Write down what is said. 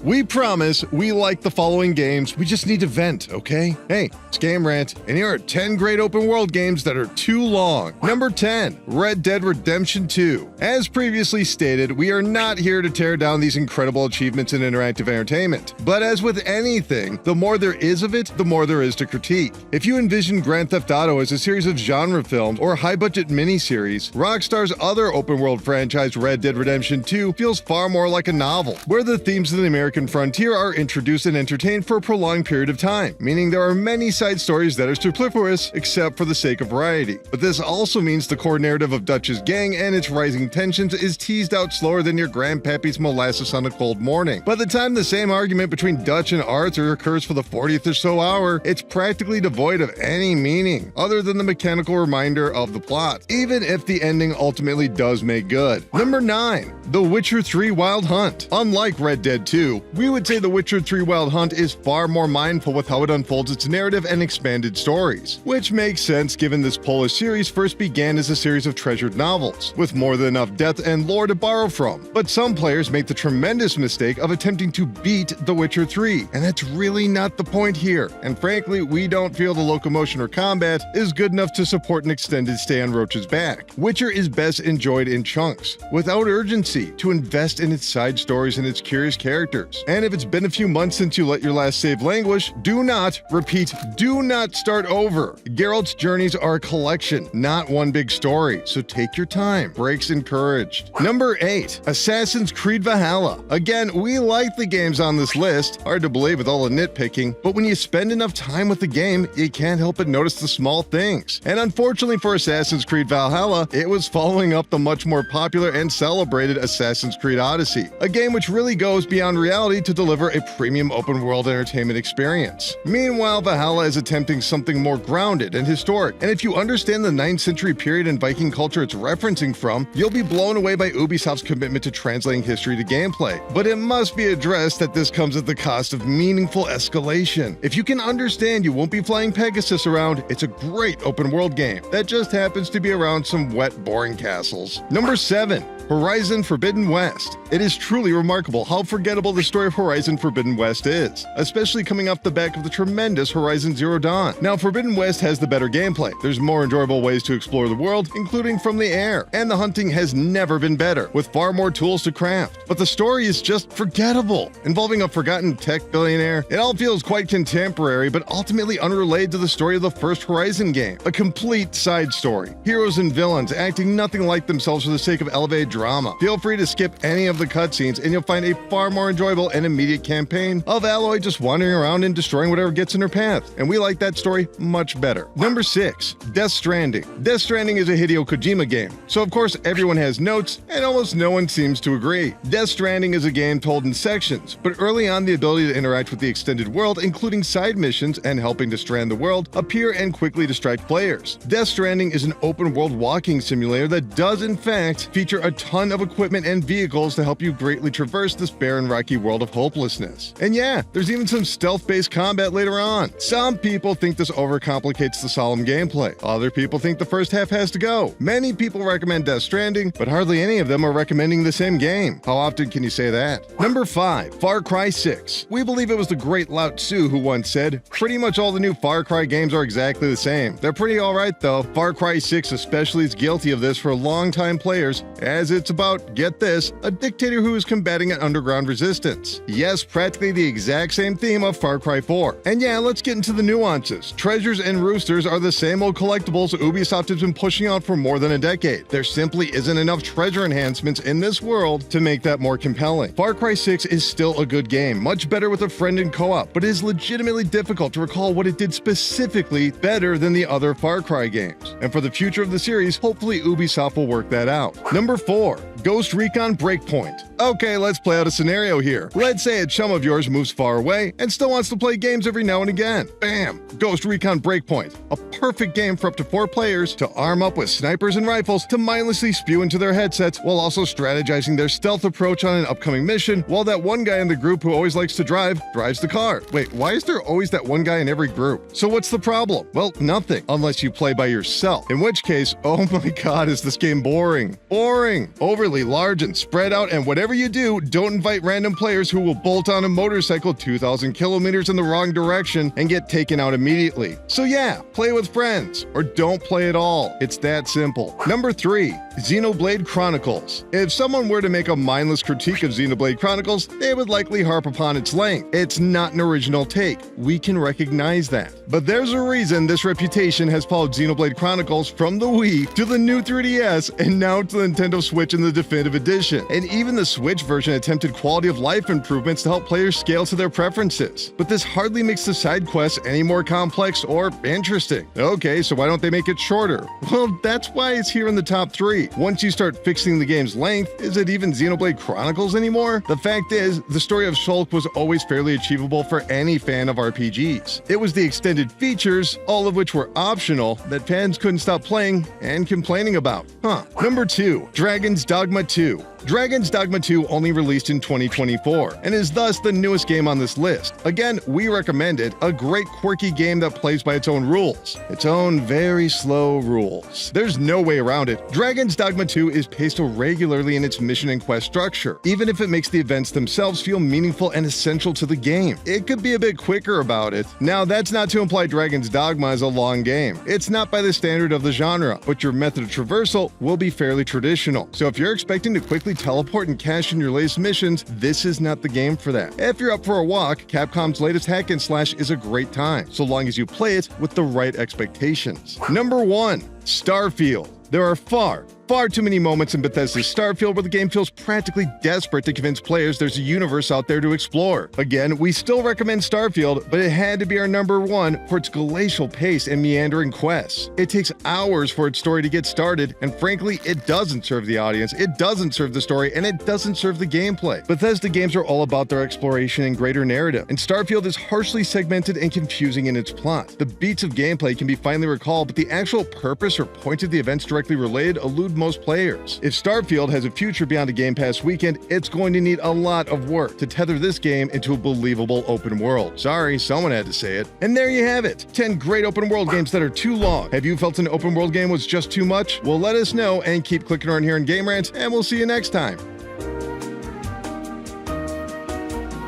We promise we like the following games, we just need to vent, okay? Hey, it's Game Rant, and here are 10 great open world games that are too long. Number 10, Red Dead Redemption 2. As previously stated, we are not here to tear down these incredible achievements in interactive entertainment. But as with anything, the more there is of it, the more there is to critique. If you envision Grand Theft Auto as a series of genre films or high-budget miniseries, Rockstar's other open world franchise, Red Dead Redemption 2, feels far more like a novel, where the themes of the American frontier are introduced and entertained for a prolonged period of time, meaning there are many side stories that are superfluous except for the sake of variety. But this also means the core narrative of Dutch's gang and its rising tensions is teased out slower than your grandpappy's molasses on a cold morning. By the time the same argument between Dutch and Arthur occurs for the 40th or so hour, it's practically devoid of any meaning, other than the mechanical reminder of the plot, even if the ending ultimately does make good. Number 9, The Witcher 3 Wild Hunt. Unlike Red Dead 2, we would say The Witcher 3 Wild Hunt is far more mindful with how it unfolds its narrative and expanded stories, which makes sense given this Polish series first began as a series of treasured novels, with more than enough depth and lore to borrow from. But some players make the tremendous mistake of attempting to beat The Witcher 3, and that's really not the point here. And frankly, we don't feel the locomotion or combat is good enough to support an extended stay on Roach's back. Witcher is best enjoyed in chunks, without urgency, to invest in its side stories and its curious characters. And if it's been a few months since you let your last save languish, do not start over. Geralt's journeys are a collection, not one big story, so take your time. Breaks encouraged. Number 8, Assassin's Creed Valhalla. Again, we like the games on this list, hard to believe with all the nitpicking, but when you spend enough time with the game, you can't help but notice the small things. And unfortunately for Assassin's Creed Valhalla, it was following up the much more popular and celebrated Assassin's Creed Odyssey, a game which really goes beyond reality to deliver a premium open-world entertainment experience. Meanwhile, Valhalla is attempting something more grounded and historic, and if you understand the 9th century period and Viking culture it's referencing from, you'll be blown away by Ubisoft's commitment to translating history to gameplay. But it must be addressed that this comes at the cost of meaningful escalation. If you can understand you won't be flying Pegasus around, it's a great open-world game that just happens to be around some wet, boring castles. Number 7, Horizon Forbidden West. It is truly remarkable how forgettable the story of Horizon Forbidden West is, especially coming off the back of the tremendous Horizon Zero Dawn. Now, Forbidden West has the better gameplay. There's more enjoyable ways to explore the world, including from the air, and the hunting has never been better, with far more tools to craft. But the story is just forgettable. Involving a forgotten tech billionaire, it all feels quite contemporary, but ultimately unrelated to the story of the first Horizon game. A complete side story. Heroes and villains acting nothing like themselves for the sake of elevated drama. Feel free to skip any of the cutscenes and you'll find a far more enjoyable and immediate campaign of Aloy just wandering around and destroying whatever gets in her path, and we like that story much better. Number 6, Death Stranding. Death Stranding is a Hideo Kojima game, so of course everyone has notes and almost no one seems to agree. Death Stranding is a game told in sections, but early on the ability to interact with the extended world, including side missions and helping to strand the world, appear and quickly distract players. Death Stranding is an open world walking simulator that does in fact feature a ton of equipment and vehicles to help you greatly traverse this barren, rocky world of hopelessness. And yeah, there's even some stealth-based combat later on. Some people think this overcomplicates the solemn gameplay. Other people think the first half has to go. Many people recommend Death Stranding, but hardly any of them are recommending the same game. How often can you say that? Number 5, Far Cry 6. We believe it was the great Lao Tzu who once said, pretty much all the new Far Cry games are exactly the same. They're pretty alright though. Far Cry 6 especially is guilty of this for long-time players, as it's about, get this, a dictator who is combating an underground resistance. Yes, practically the exact same theme of Far Cry 4. And yeah, let's get into the nuances. Treasures and roosters are the same old collectibles Ubisoft has been pushing out for more than a decade. There simply isn't enough treasure enhancements in this world to make that more compelling. Far Cry 6 is still a good game, much better with a friend in co-op, but it is legitimately difficult to recall what it did specifically better than the other Far Cry games. And for the future of the series, hopefully Ubisoft will work that out. Number 4, Ghost Recon Breakpoint. Okay, let's play out a scenario here. Let's say a chum of yours moves far away and still wants to play games every now and again. Bam! Ghost Recon Breakpoint. A perfect game for up to 4 players to arm up with snipers and rifles to mindlessly spew into their headsets while also strategizing their stealth approach on an upcoming mission, while that one guy in the group who always likes to drives the car. Wait, why is there always that one guy in every group? So what's the problem? Well, nothing, unless you play by yourself. In which case, oh my god, is this game boring. Boring! Overly large and spread out, and whatever whatever you do, don't invite random players who will bolt on a motorcycle 2,000 kilometers in the wrong direction and get taken out immediately. So yeah, play with friends, or don't play at all. It's that simple. Number 3. Xenoblade Chronicles. If someone were to make a mindless critique of Xenoblade Chronicles, they would likely harp upon its length. It's not an original take. We can recognize that. But there's a reason this reputation has followed Xenoblade Chronicles from the Wii to the new 3DS and now to the Nintendo Switch in the Definitive Edition. And even the Switch version attempted quality of life improvements to help players scale to their preferences. But this hardly makes the side quests any more complex or interesting. Okay, so why don't they make it shorter? Well, that's why it's here in the top 3. Once you start fixing the game's length, is it even Xenoblade Chronicles anymore? The fact is, the story of Shulk was always fairly achievable for any fan of RPGs. It was the extended features, all of which were optional, that fans couldn't stop playing and complaining about. Number 2. Dragon's Dogma 2. Dragon's Dogma 2 only released in 2024 and is thus the newest game on this list. Again, we recommend it, a great quirky game that plays by its own rules. Its own very slow rules. There's no way around it. Dragon's Dogma 2 is paced irregularly in its mission and quest structure, even if it makes the events themselves feel meaningful and essential to the game. It could be a bit quicker about it. Now, that's not to imply Dragon's Dogma is a long game. It's not by the standard of the genre, but your method of traversal will be fairly traditional. So if you're expecting to quickly teleport and cash in your latest missions, this is not the game for that. If you're up for a walk, Capcom's latest hack and slash is a great time, so long as you play it with the right expectations. Number 1. Starfield. There are far too many moments in Bethesda's Starfield where the game feels practically desperate to convince players there's a universe out there to explore. Again, we still recommend Starfield, but it had to be our number 1 for its glacial pace and meandering quests. It takes hours for its story to get started, and frankly, it doesn't serve the audience, it doesn't serve the story, and it doesn't serve the gameplay. Bethesda games are all about their exploration and greater narrative, and Starfield is harshly segmented and confusing in its plot. The beats of gameplay can be finely recalled, but the actual purpose or point of the events directly related elude most players. If Starfield has a future beyond a Game Pass weekend, it's going to need a lot of work to tether this game into a believable open world. Sorry, someone had to say it. And there you have it. 10 great open world games that are too long. Have you felt an open world game was just too much? Well, let us know and keep clicking around here in Game Rant, and we'll see you next time.